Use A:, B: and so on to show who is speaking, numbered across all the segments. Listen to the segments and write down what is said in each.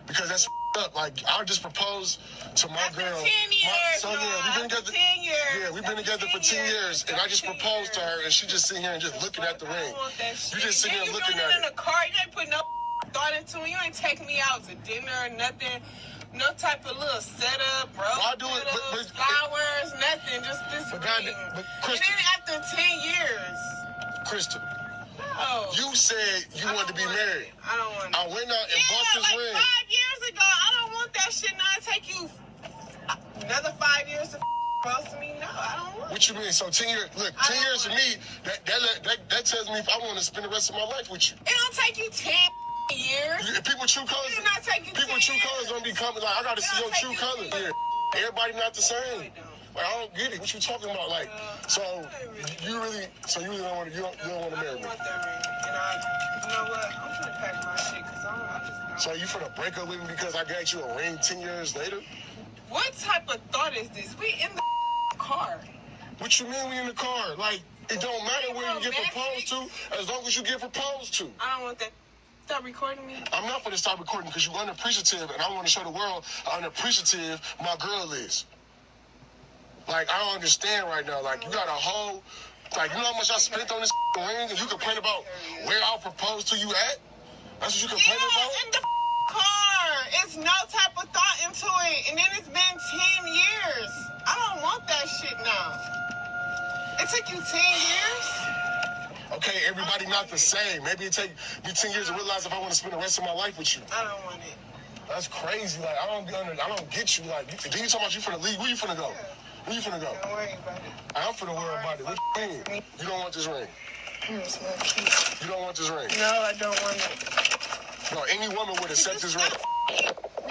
A: Because that's up. Like, I just proposed to my
B: After
A: girl.
B: 10 years.
A: So, yeah, we've been together.
B: 10 years.
A: Yeah, we've been together for 10 years. And I just proposed to her, and she just sitting here and just looking at the ring. You just sitting here looking at it.
B: You doing it in the car. You ain't put no thought into it. You ain't taking me out to dinner or nothing. No type of little setup, bro.
A: Well, I do it, but
B: flowers, nothing. Just this ring.
A: But Crystal,
B: and then after 10 years.
A: Crystal,
B: no.
A: You said you wanted to be married.
B: I don't want it.
A: I went out and bought this
B: like
A: ring.
B: 5 years ago. I don't want that shit. Now it take you another 5 years to propose to me. No, I don't want it.
A: What you mean? So 10 years? Look, 10 years for me. That tells me if I want to spend the rest of my life with you.
B: It don't take you 10 years.
A: People with true colors. People with true colors don't be coming. Like, I got to see your true colors. Yeah. Everybody not the same. Like, I don't get it. What you talking about? Like, so you really don't want to. You don't want to marry me.
B: I don't want that ring. And you know what? I'm gonna pack my shit because I just.
A: So you finna break up with me because I got you a ring 10 years later?
B: What type of thought is this? We in the car.
A: What you mean we in the car? Like, it don't matter where you get proposed to, as long as you get proposed to.
B: I don't want that. Stop recording me.
A: I'm not gonna stop recording because you're unappreciative, and I want to show the world how unappreciative my girl is. Like, I don't understand right now. Like, you got a whole, like, you know how much I spent on this ring, and you complain about where I'll propose to you at? That's what you complain about?
B: In the car. It's no type of thought into it, and then it's been 10 years. I don't want that shit now. It took you 10 years?
A: Okay, everybody not the same. Maybe it take me 10 years to realize if I want to spend the rest of my life with you.
B: I don't want it.
A: That's crazy. Like, I don't get you. Like, then you talking about you finna leave. Where you finna go? Where you finna go?
B: Don't worry about it.
A: I'm finna worry about it. What you mean? You don't want this ring? You don't want this ring?
B: No, I don't want it.
A: No, any woman would accept this ring.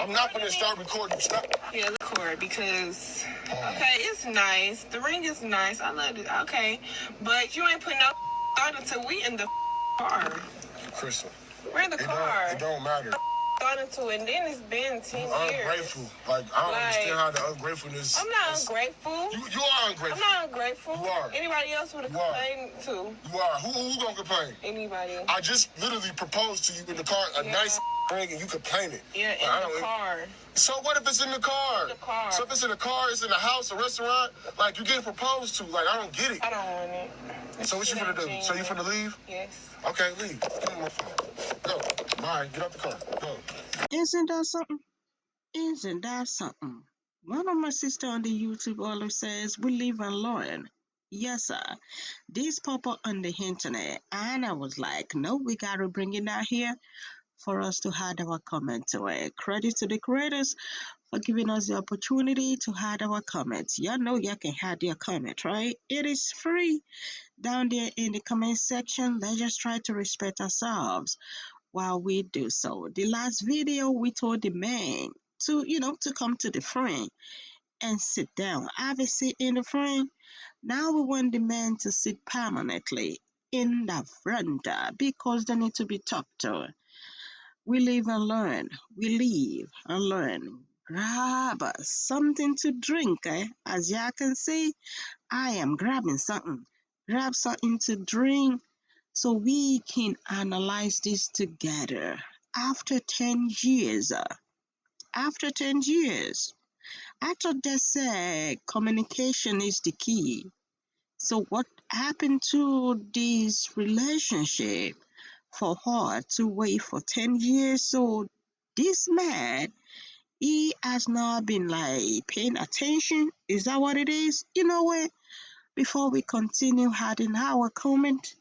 A: I'm not gonna start recording. Stop.
B: Yeah, record because, okay, it's nice. The ring is nice. I love it. Okay, but you ain't putting no thought until we in the car.
A: Crystal.
B: We're in the car.
A: It don't matter.
B: Thought into it, and then it's been 10 years.
A: Ungrateful. Like, I don't understand how the ungratefulness.
B: I'm not ungrateful.
A: You are ungrateful.
B: I'm not ungrateful.
A: You are.
B: Anybody else would have complained too.
A: You are. Who gonna complain?
B: Anybody.
A: I just literally proposed to you in the car, a nice ring, and you complaining.
B: Yeah, in the car.
A: So what if it's in the car?
B: In the car.
A: So if it's in the car, it's in the house, a restaurant, like you getting proposed to. Like, I don't get it.
B: I don't want it.
A: So what you finna do? So you finna leave?
B: Yes.
A: Okay, leave. Give me my phone. Go. Bye. Get out the car. Go.
C: Isn't that something? Isn't that something? One of my sister on the YouTube always says, we live and learn. Yes, sir. This pop up on the internet, and I was like, no, we gotta bring it out here for us to add our comment to it. Credit to the creators for giving us the opportunity to add our comments. You know you can add your comment, right? It is free down there in the comment section. Let's just try to respect ourselves while we do so. The last video, we told the man to come to the frame and sit down. Have a seat in the frame. Now we want the man to sit permanently in the front because they need to be talked to. We live and learn. We live and learn. Grab something to drink. As y'all can see, I am grabbing something. Grab something to drink so we can analyze this together. After 10 years, I thought they said communication is the key. So what happened to this relationship for her to wait for 10 years? So this man, he has not been like paying attention. Is that what it is? You know what? Before we continue adding our comment,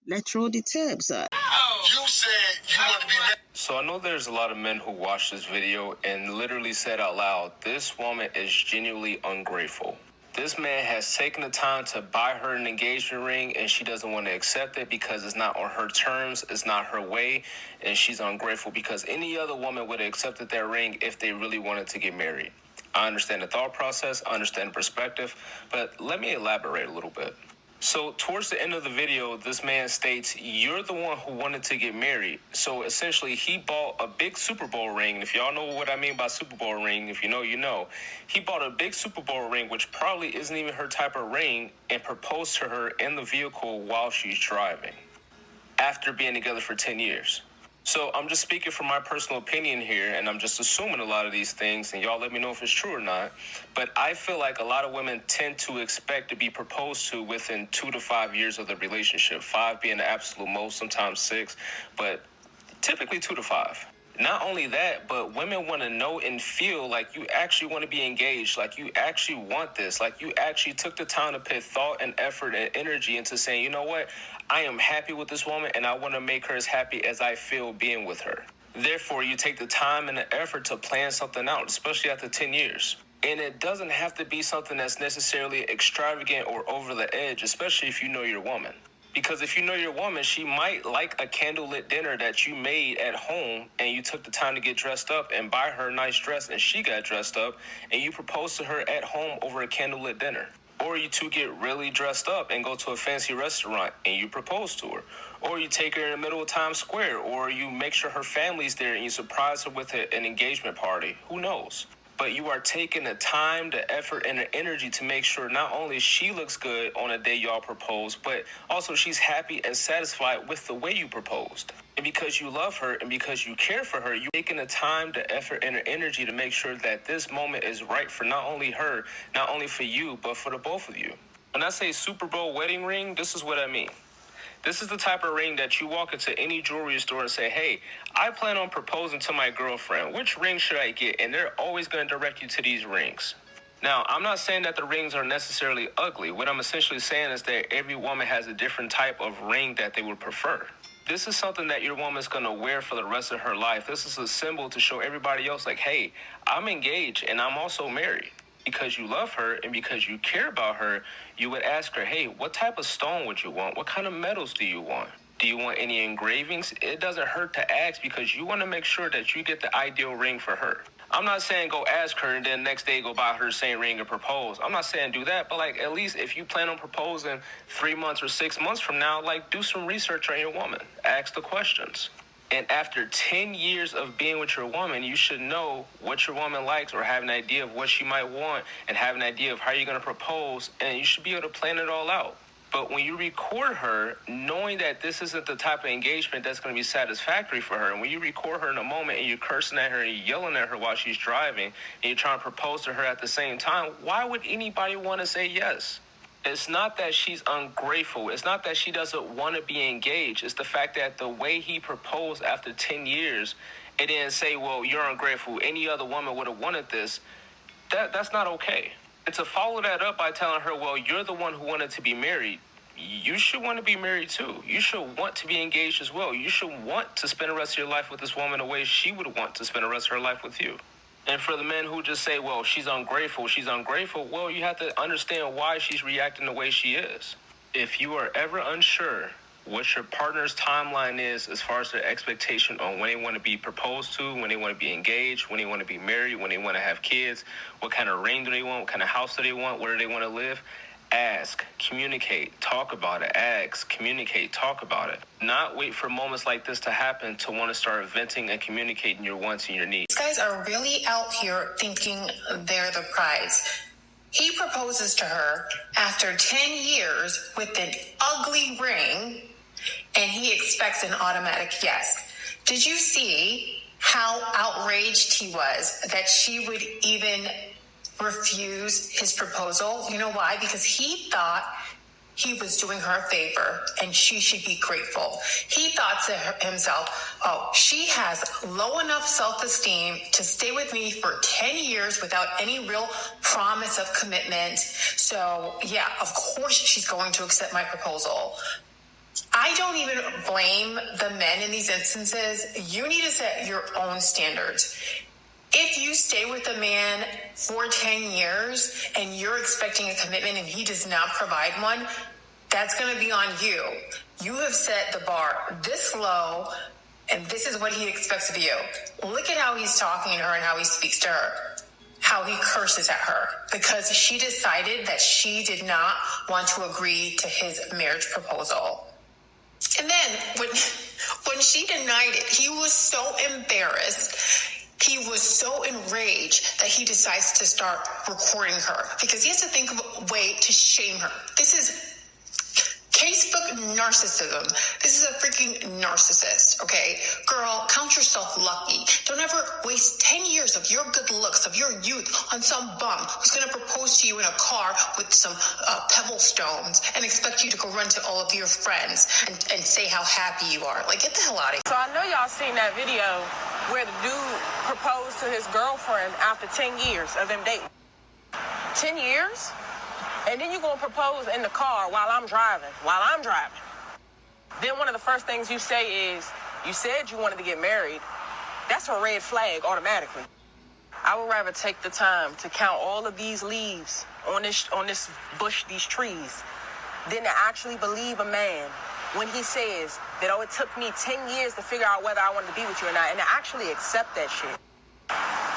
C: let's roll the tapes up.
A: You said you want to be married.
D: So I know there's a lot of men who watched this video and literally said out loud, this woman is genuinely ungrateful. This man has taken the time to buy her an engagement ring and she doesn't want to accept it because it's not on her terms, it's not her way, and she's ungrateful because any other woman would have accepted that ring if they really wanted to get married. I understand the thought process, I understand the perspective, but let me elaborate a little bit. So towards the end of the video, this man states, you're the one who wanted to get married. So essentially, he bought a big Super Bowl ring. And if y'all know what I mean by Super Bowl ring, if you know, you know. He bought a big Super Bowl ring, which probably isn't even her type of ring, and proposed to her in the vehicle while she's driving, after being together for 10 years. So I'm just speaking from my personal opinion here, and I'm just assuming a lot of these things, and y'all let me know if it's true or not. But I feel like a lot of women tend to expect to be proposed to within 2 to 5 years of the relationship. 5 being the absolute most, sometimes 6, but typically 2 to 5. Not only that, but women want to know and feel like you actually want to be engaged, like you actually want this, like you actually took the time to put thought and effort and energy into saying, you know what, I am happy with this woman and I want to make her as happy as I feel being with her. Therefore, you take the time and the effort to plan something out, especially after 10 years. And it doesn't have to be something that's necessarily extravagant or over the edge, especially if you know your woman. Because if you know your woman, she might like a candlelit dinner that you made at home and you took the time to get dressed up and buy her a nice dress and she got dressed up and you proposed to her at home over a candlelit dinner. Or you two get really dressed up and go to a fancy restaurant and you propose to her. Or you take her in the middle of Times Square, or you make sure her family's there and you surprise her with an engagement party. Who knows? But you are taking the time, the effort, and the energy to make sure not only she looks good on a day y'all propose, but also she's happy and satisfied with the way you proposed. And because you love her and because you care for her, you're taking the time, the effort, and the energy to make sure that this moment is right for not only her, not only for you, but for the both of you. When I say Super Bowl wedding ring, this is what I mean. This is the type of ring that you walk into any jewelry store and say, hey, I plan on proposing to my girlfriend. Which ring should I get? And they're always going to direct you to these rings. Now, I'm not saying that the rings are necessarily ugly. What I'm essentially saying is that every woman has a different type of ring that they would prefer. This is something that your woman's going to wear for the rest of her life. This is a symbol to show everybody else, like, hey, I'm engaged and I'm also married. Because you love her and because you care about her, you would ask her, hey, what type of stone would you want? What kind of metals do you want? Do you want any engravings? It doesn't hurt to ask because you want to make sure that you get the ideal ring for her. I'm not saying go ask her and then next day go buy her the same ring and propose. I'm not saying do that, but like at least if you plan on proposing 3 months or 6 months from now, like do some research on your woman. Ask the questions. And after 10 years of being with your woman, you should know what your woman likes or have an idea of what she might want and have an idea of how you're going to propose, and you should be able to plan it all out. But when you record her, knowing that this isn't the type of engagement that's going to be satisfactory for her, and when you record her in a moment and you're cursing at her and you're yelling at her while she's driving, and you're trying to propose to her at the same time, why would anybody want to say yes? It's not that she's ungrateful. It's not that she doesn't want to be engaged. It's the fact that the way he proposed after 10 years, it didn't say, well, you're ungrateful. Any other woman would have wanted this. That's not okay. And to follow that up by telling her, well, you're the one who wanted to be married, you should want to be married too. You should want to be engaged as well. You should want to spend the rest of your life with this woman the way she would want to spend the rest of her life with you. And for the men who just say, well, she's ungrateful, well, you have to understand why she's reacting the way she is. If you are ever unsure what your partner's timeline is as far as their expectation on when they want to be proposed to, when they want to be engaged, when they want to be married, when they want to have kids, what kind of ring do they want, what kind of house do they want, where do they want to live, ask, communicate, talk about it. Ask, communicate, talk about it. Not wait for moments like this to happen to want to start venting and communicating your wants and your needs.
E: These guys are really out here thinking they're the prize. He proposes to her after 10 years with an ugly ring, and he expects an automatic yes. Did you see how outraged he was that she would even refuse his proposal? You know why? Because he thought he was doing her a favor and she should be grateful. He thought to himself, oh, she has low enough self-esteem to stay with me for 10 years without any real promise of commitment. So yeah, of course she's going to accept my proposal. I don't even blame the men in these instances. You need to set your own standards. If you stay with a man for 10 years and you're expecting a commitment and he does not provide one, that's going to be on you. You have set the bar this low, and this is what he expects of you. Look at how he's talking to her and how he speaks to her, how he curses at her, because she decided that she did not want to agree to his marriage proposal. And then when she denied it, he was so embarrassed. He was so enraged that he decides to start recording her because he has to think of a way to shame her. This is Facebook narcissism. This is a freaking narcissist, okay? Girl, count yourself lucky. Don't ever waste 10 years of your good looks, of your youth, on some bum who's going to propose to you in a car with some pebble stones and expect you to go run to all of your friends and say how happy you are. Like, get the hell out of here.
B: So I know y'all seen that video where the dude proposed to his girlfriend after 10 years of them dating. 10 years? And then you gonna propose in the car while I'm driving. Then one of the first things you say is, you said you wanted to get married. That's a red flag automatically. I would rather take the time to count all of these leaves on this bush, these trees, than to actually believe a man when he says that, oh, it took me 10 years to figure out whether I wanted to be with you or not, and to actually accept that shit.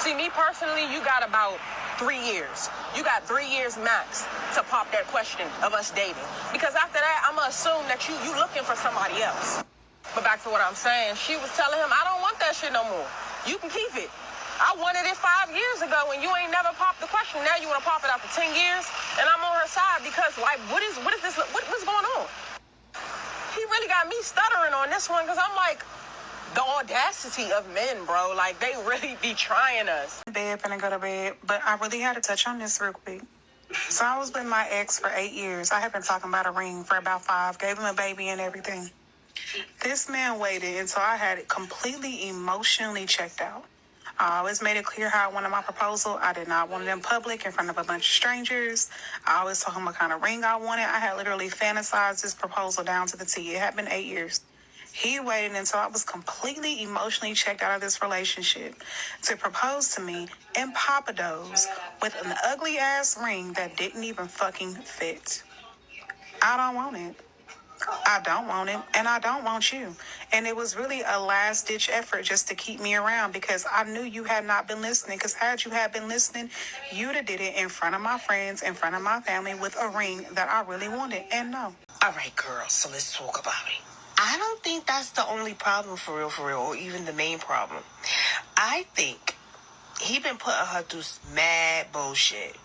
B: See, me personally, you got about 3 years. You got 3 years max to pop that question of us dating. Because after that, I'm going to assume that you looking for somebody else. But back to what I'm saying, she was telling him, I don't want that shit no more. You can keep it. I wanted it 5 years ago and you ain't never popped the question. Now you want to pop it after 10 years? And I'm on her side because, like, what's going on? He really got me stuttering on this one because I'm like, the audacity of men, bro. Like, they really be trying us.
F: Finna go to bed, but I really had to touch on this real quick. So I was with my ex for 8 years. I had been talking about a ring for about 5, gave him a baby and everything. This man waited until I had it completely emotionally checked out. I always made it clear how I wanted my proposal. I did not want it in public in front of a bunch of strangers. I always told him what kind of ring I wanted. I had literally fantasized this proposal down to the T. It had been 8 years. He waited until I was completely emotionally checked out of this relationship to propose to me in Papados with an ugly ass ring that didn't even fucking fit. I don't want it. I don't want it, and I don't want you. And it was really a last-ditch effort just to keep me around because I knew you had not been listening. Because had you had been listening, you'd have did it in front of my friends, in front of my family with a ring that I really wanted. And no.
G: All right, girl, so let's talk about it. I don't think that's the only problem for real, or even the main problem. I think he been putting her through mad bullshit.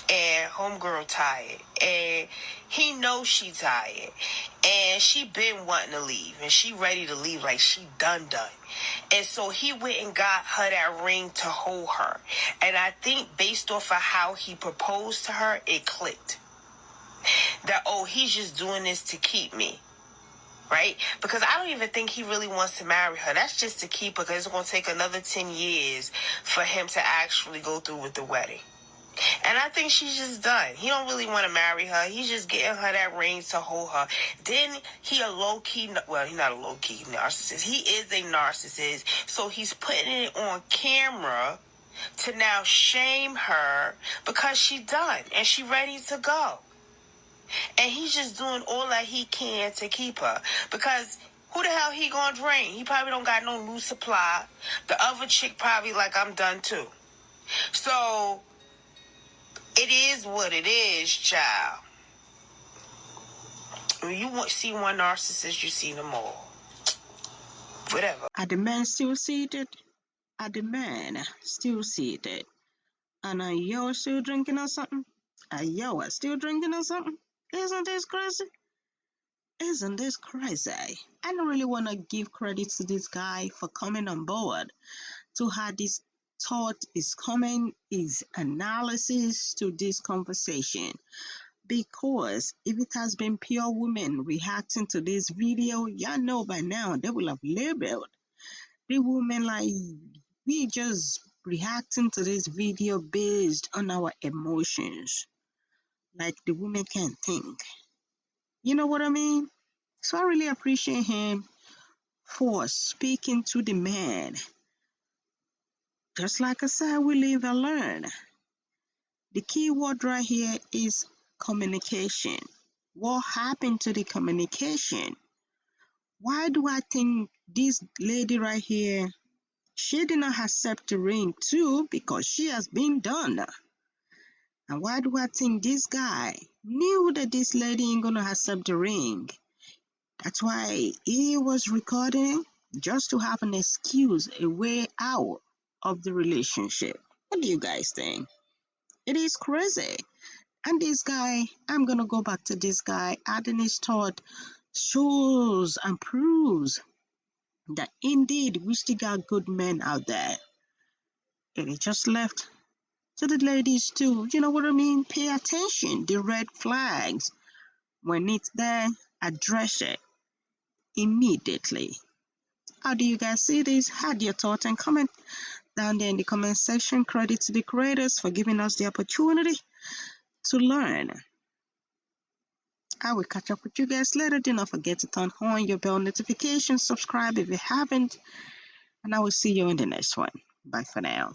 G: And homegirl tired. And he knows she tired. And she been wanting to leave. And she ready to leave like she done. And so he went and got her that ring to hold her. And I think based off of how he proposed to her, it clicked. That, oh, he's just doing this to keep me. Right? Because I don't even think he really wants to marry her. That's just to keep her because it's going to take another 10 years for him to actually go through with the wedding. And I think she's just done. He don't really want to marry her. He's just getting her that ring to hold her. Then he a low-key, well, he's not a low-key narcissist. He is a narcissist. So he's putting it on camera to now shame her because she done and she ready to go. And he's just doing all that he can to keep her. Because who the hell he gonna drain? He probably don't got no new supply. The other chick probably like, I'm done too. So it is what it is, child. When you see one narcissist, you see them all. Whatever.
C: Are the men still seated? Are the men still seated? And are you still drinking or something? Are you still drinking or something? Isn't this crazy? Isn't this crazy? I don't really want to give credit to this guy for coming on board to have this thought, his comment, his analysis to this conversation. Because if it has been pure women reacting to this video, y'all know by now they will have labeled the women like, we just reacting to this video based on our emotions. Like the women can't think. You know what I mean? So I really appreciate him for speaking to the man. Just like I said, we live and learn. The key word right here is communication. What happened to the communication? Why do I think this lady right here, she did not accept the ring too because she has been done? And why do I think this guy knew that this lady ain't gonna accept the ring? That's why he was recording just to have an excuse, a way out of the relationship. What do you guys think? It is crazy. And this guy, I'm going to go back to this guy, adding his thought, shows and proves that indeed we still got good men out there. And he just left to the ladies too. You know what I mean? Pay attention. The red flags. When it's there, address it immediately. How do you guys see this? Add your thoughts and comment down there in the comment section. Credit to the creators for giving us the opportunity to learn. I will catch up with you guys later. Do not forget to turn on your bell notifications, subscribe if you haven't, and I will see you in the next one. Bye for now.